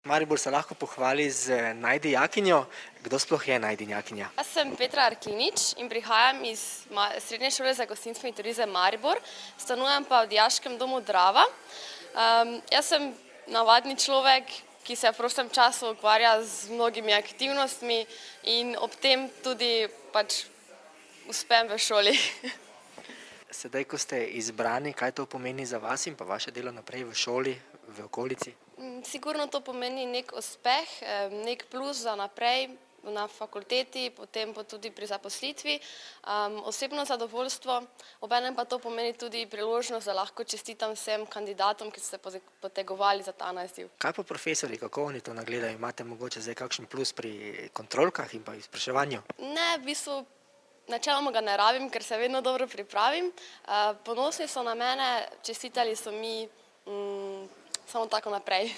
Maribor se lahko pohvali z najdijakinjo. Kdo sploh je najdijakinja? Jaz sem Petra Arklinič in prihajam iz Srednje šole za gostinstvo in turizem Maribor, stanujem pa v dijaškem domu Drava. Jaz sem navadni človek, ki se v prostem času ukvarja z mnogimi aktivnostmi in ob tem tudi uspem v šoli. Sedaj, ko ste izbrani, kaj to pomeni za vas in pa vaše delo naprej v šoli, v okolici? Sigurno to pomeni nek uspeh, nek plus za naprej na fakulteti, potem pa tudi pri zaposlitvi, osebno zadovoljstvo, obenem pa to pomeni tudi priložnost, da lahko čestitam vsem kandidatom, ki so se potegovali za ta naziv. Kaj pa profesorji, kako oni to nagledajo? Imate mogoče zdaj kakšen plus pri kontrolkah in pa izpraševanju? Ne, v bistvu načeloma ga ne rabim, ker se vedno dobro pripravim. Ponosni so na mene, čestitali so mi samo tako naprej.